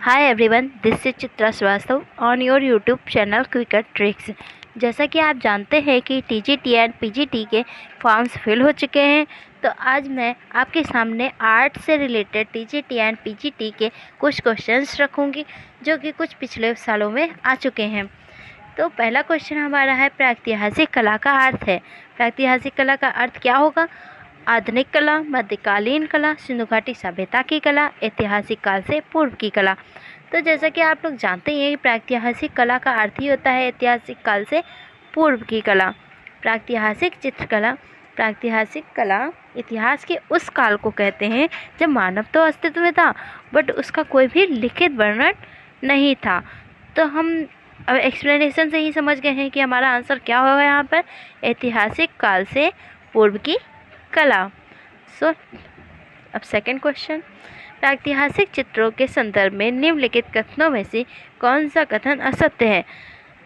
Hi everyone, this is Chitra Shrivastava on your YouTube channel quicker tricks. जैसा कि आप जानते हैं कि टीजीटी एंड पीजीटी के फॉर्म्स फिल हो चुके हैं, तो आज मैं आपके सामने आर्ट से रिलेटेड टीजीटी एंड पीजीटी के कुछ क्वेश्चंस रखूंगी जो कि कुछ पिछले सालों में आ चुके हैं। तो पहला क्वेश्चन हमारा है, प्रागैतिहासिक कला का अर्थ है। प्रागैतिहासिक कला का अर्थ क्या होगा? आधुनिक कला, मध्यकालीन कला, सिंधु घाटी सभ्यता की कला, ऐतिहासिक काल से पूर्व की कला। तो जैसा कि आप लोग जानते हैं कि प्रागैतिहासिक कला का अर्थ ही होता है ऐतिहासिक काल से पूर्व की कला। प्रागैतिहासिक चित्रकला, प्रागैतिहासिक कला इतिहास के उस काल को कहते हैं जब मानव तो अस्तित्व में था बट उसका कोई भी लिखित वर्णन नहीं था। तो हम अब एक्सप्लेनेशन से ही समझ गए हैं कि हमारा आंसर क्या होगा यहाँ पर, ऐतिहासिक काल से पूर्व की कला। अब सेकंड क्वेश्चन, प्रागैतिहासिक चित्रों के संदर्भ में निम्नलिखित कथनों में से कौन सा कथन असत्य है?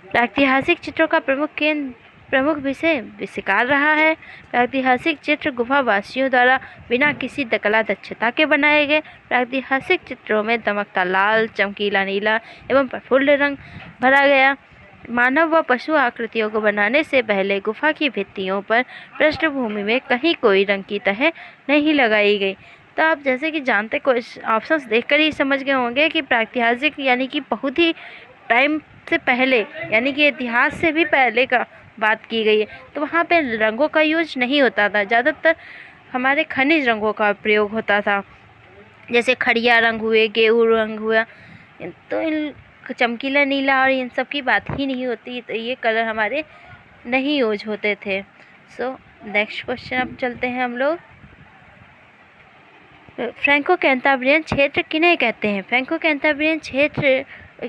प्रागैतिहासिक चित्रों का प्रमुख विषय विशिकार रहा है। प्रागैतिहासिक चित्र गुफावासियों द्वारा बिना किसी कला दक्षता के बनाए गए। प्रागैतिहासिक चित्रों में दमकता लाल, चमकीला नीला एवं प्रफुल्ल रंग भरा गया। मानव व पशु आकृतियों को बनाने से पहले गुफा की भित्तियों पर पृष्ठभूमि में कहीं कोई रंग की तह नहीं लगाई गई। तो आप जैसे कि जानते कुछ ऑप्शंस देखकर ही समझ गए होंगे कि प्रागैतिहासिक यानी कि बहुत ही टाइम से पहले, यानी कि इतिहास से भी पहले का बात की गई है। तो वहाँ पे रंगों का यूज नहीं होता था, ज़्यादातर हमारे खनिज रंगों का प्रयोग होता था, जैसे खड़िया रंग हुए, गेहूँ रंग हुआ। तो इन चमकीला नीला और इन सब की बात ही नहीं होती, तो ये कलर हमारे नहीं यूज होते थे। नेक्स्ट क्वेश्चन अब चलते हैं हम लोग, फ्रैंको कैंटाब्रियन क्षेत्र किन्हें कहते हैं? फ्रैंको कैंटाब्रियन क्षेत्र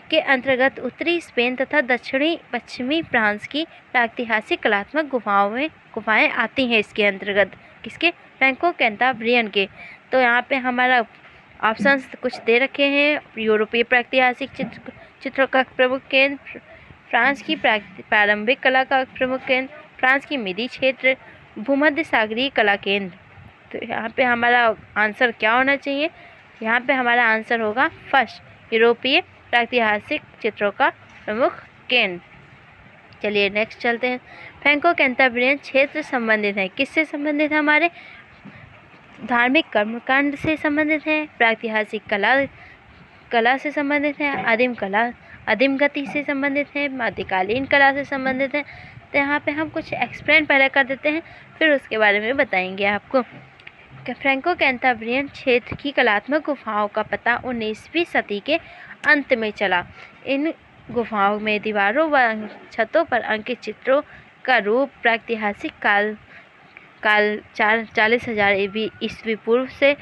के अंतर्गत उत्तरी स्पेन तथा दक्षिणी पश्चिमी फ्रांस की प्रागैतिहासिक कलात्मक गुफाएं आती हैं इसके अंतर्गत। किसके? फ्रैंको कैंटाब्रियन के। तो यहाँ पे हमारा ऑप्शंस कुछ दे रखे हैं। यूरोपीय प्रागैतिहासिक चित्रों का प्रमुख केंद्र, फ्रांस की प्रारंभिक कला का प्रमुख केंद्र, फ्रांस की मिडी क्षेत्र, भूमध्य सागरीय कला केंद्र। तो यहाँ पे हमारा आंसर क्या होना चाहिए? यहाँ पे हमारा आंसर होगा फर्स्ट, यूरोपीय प्रागैतिहासिक चित्रों का प्रमुख केंद्र। चलिए नेक्स्ट चलते हैं। फ्रैंको कैंटाब्रियन क्षेत्र संबंधित है, किससे संबंधित है? हमारे धार्मिक कर्मकांड से संबंधित है, प्रागैतिहासिक कला से संबंधित है, आदिम गति से संबंधित है, मध्यकालीन कला से संबंधित है। तो यहाँ पे हम कुछ एक्सप्लेन पहले कर देते हैं, फिर उसके बारे में बताएंगे आपको। फ्रैंको कैंटाब्रियन क्षेत्र की कलात्मक गुफाओं का पता 19वीं सदी के अंत में चला। इन गुफाओं में दीवारों व छतों पर अंकित चित्रों का रूप प्रागैतिहासिक काल 40,000 ईस्वी पूर्व से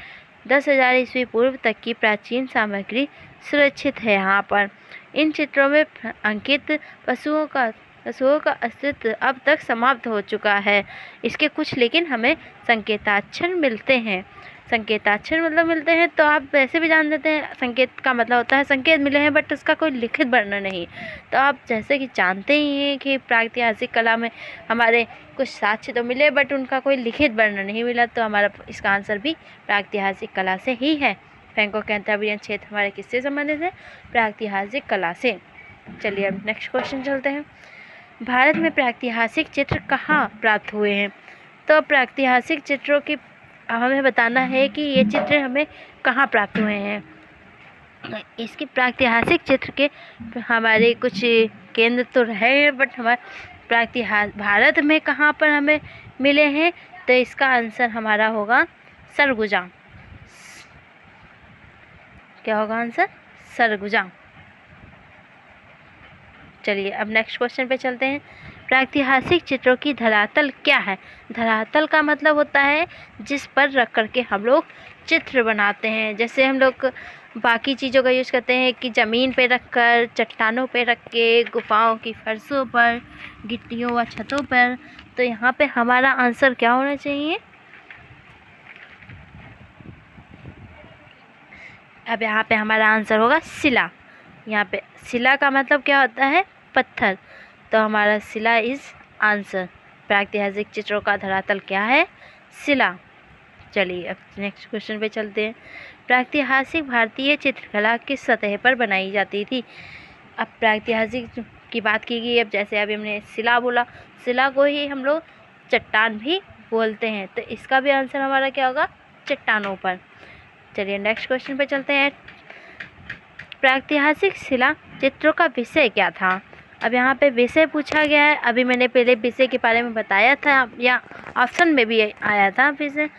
10,000 ईस्वी पूर्व तक की प्राचीन सामग्री सुरक्षित है। यहाँ पर इन चित्रों में अंकित पशुओं का अस्तित्व अब तक समाप्त हो चुका है। इसके कुछ लेकिन हमें संकेताक्षर मिलते हैं। संकेताक्षर मतलब मिलते हैं, तो आप वैसे भी जान लेते हैं संकेत का मतलब होता है संकेत मिले हैं बट उसका कोई लिखित वर्णन नहीं। तो आप जैसे कि जानते ही हैं कि प्रागैतिहासिक कला में हमारे कुछ साक्ष्य तो मिले बट उनका कोई लिखित वर्णन नहीं मिला, तो हमारा इसका आंसर भी प्रागैतिहासिक कला से ही है। फ्रैंको कैंटाब्रियन क्षेत्र हमारे किससे संबंधित है? प्रागैतिहासिक कला से। चलिए अब नेक्स्ट क्वेश्चन चलते हैं। भारत में प्रागैतिहासिक चित्र कहाँ प्राप्त हुए हैं? तो प्रागैतिहासिक चित्रों की हमें बताना है कि ये चित्र हमें कहाँ प्राप्त हुए हैं। इसके प्रागैतिहासिक चित्र के हमारे कुछ केंद्र तो रहे हैं बट हमारे भारत में कहाँ पर हमें मिले हैं? तो इसका आंसर हमारा होगा सरगुजा। क्या होगा आंसर? सरगुजा। चलिए अब नेक्स्ट क्वेश्चन पे चलते हैं। प्रागैतिहासिक चित्रों की धरातल क्या है? धरातल का मतलब होता है जिस पर रख करके हम लोग चित्र बनाते हैं। जैसे हम लोग बाकी चीज़ों का यूज़ करते हैं कि ज़मीन पे रख कर, चट्टानों पे रख के, गुफाओं की फर्शों पर, गिट्टियों व छतों पर। तो यहाँ पे हमारा आंसर क्या होना चाहिए? अब यहाँ पे हमारा आंसर होगा शिला। यहाँ पे शिला का मतलब क्या होता है? पत्थर। तो हमारा शिला इज आंसर। प्रागैतिहासिक चित्रों का धरातल क्या है? शिला। चलिए अब नेक्स्ट क्वेश्चन पे चलते हैं। प्रागैतिहासिक भारतीय चित्रकला किस सतह पर बनाई जाती थी? अब प्रागैतिहासिक की बात की गई। अब जैसे अभी हमने शिला बोला, शिला को ही हम लोग चट्टान भी बोलते हैं, तो इसका भी आंसर हमारा क्या होगा? चट्टानों पर। चलिए नेक्स्ट क्वेश्चन पे चलते हैं। प्रागैतिहासिक शिला चित्रों का विषय क्या था? अब यहाँ पे विषय पूछा गया है। अभी मैंने पहले विषय के बारे में बताया था, या ऑप्शन में भी आया था विषय।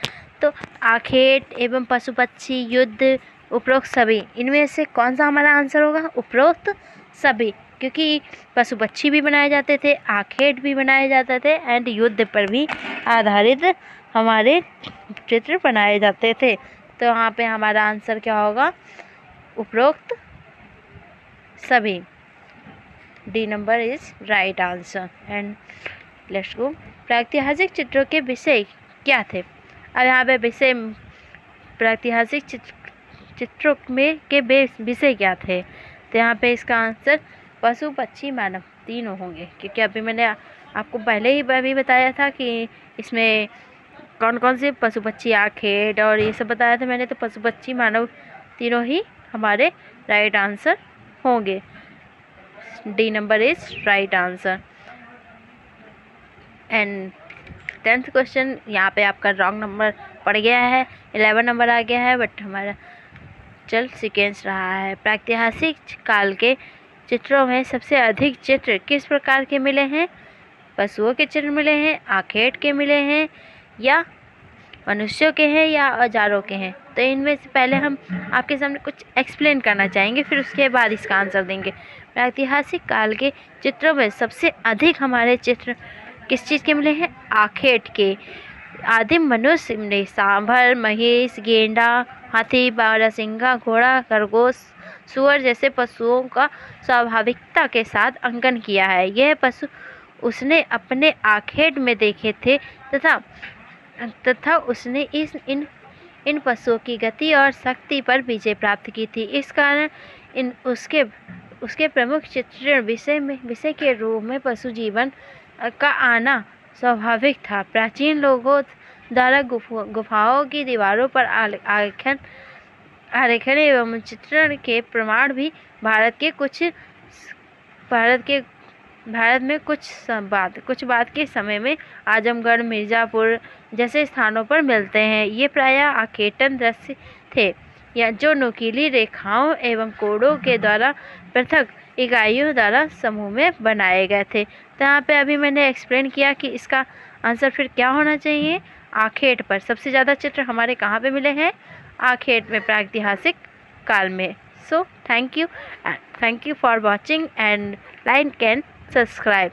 तो आखेट एवं पशु पक्षी, युद्ध, उपरोक्त सभी, इनमें से कौन सा हमारा आंसर होगा? उपरोक्त सभी, क्योंकि पशु पक्षी भी बनाए जाते थे, आखेट भी बनाए जाते थे, एंड युद्ध पर भी आधारित हमारे चित्र बनाए जाते थे। तो यहाँ पे हमारा आंसर क्या होगा? उपरोक्त सभी। D number is right answer. And let's go. प्रागैतिहासिक चित्रों के विषय क्या थे? अब यहाँ पे विषय, प्रागैतिहासिक चित्रों में के विषय क्या थे? तो यहाँ पे इसका आंसर पशु पक्षी मानव तीनों होंगे, क्योंकि अभी मैंने आपको पहले ही भी बताया था कि इसमें कौन कौन से पशु पक्षी, आखेट और ये सब बताया था मैंने। तो पशु पक्षी मानव तीनों ही हमारे राइट आंसर होंगे। D number is right answer. And 10th question, यहाँ पे आपका रॉन्ग नंबर पड़ गया है, 11 नंबर आ गया है, बट हमारा चल सीक्वेंस रहा है। प्रागैतिहासिक काल के चित्रों में सबसे अधिक चित्र किस प्रकार के मिले हैं? पशुओं के चित्र मिले हैं, आखेट के मिले हैं, या मनुष्यों के हैं, या औजारों के हैं? तो इनमें से पहले हम आपके सामने कुछ एक्सप्लेन करना चाहेंगे, फिर उसके बाद इसका आंसर देंगे। प्रागैतिहासिक काल के चित्रों में सबसे अधिक हमारे चित्र किस चीज़ के मिले हैं? आखेट के। आदिम मनुष्य ने सांभर, महिष, गेंडा, हाथी, बारहसिंगा, घोड़ा, खरगोश, सूअर जैसे पशुओं का स्वाभाविकता के साथ अंकन किया है। यह पशु उसने अपने आखेट में देखे थे तथा उसने इन पशुओं की गति और शक्ति पर विजय प्राप्त की थी। इस कारण उसके प्रमुख चित्रण विषय के रूप में पशु जीवन का आना स्वाभाविक था। प्राचीन लोगों द्वारा गुफाओं की दीवारों पर आरेखन एवं चित्रण के प्रमाण भी भारत में कुछ बाद के समय में आजमगढ़, मिर्ज़ापुर जैसे स्थानों पर मिलते हैं। ये प्रायः आखेटन दृश्य थे, या जो नुकीली रेखाओं एवं कोडों के द्वारा पृथक इकाइयों द्वारा समूह में बनाए गए थे। तो यहाँ पे अभी मैंने एक्सप्लेन किया कि इसका आंसर फिर क्या होना चाहिए? आखेट पर। सबसे ज़्यादा चित्र हमारे कहाँ पे मिले हैं? आखेट में, प्रागैतिहासिक काल में। So thank you for watching and like and subscribe.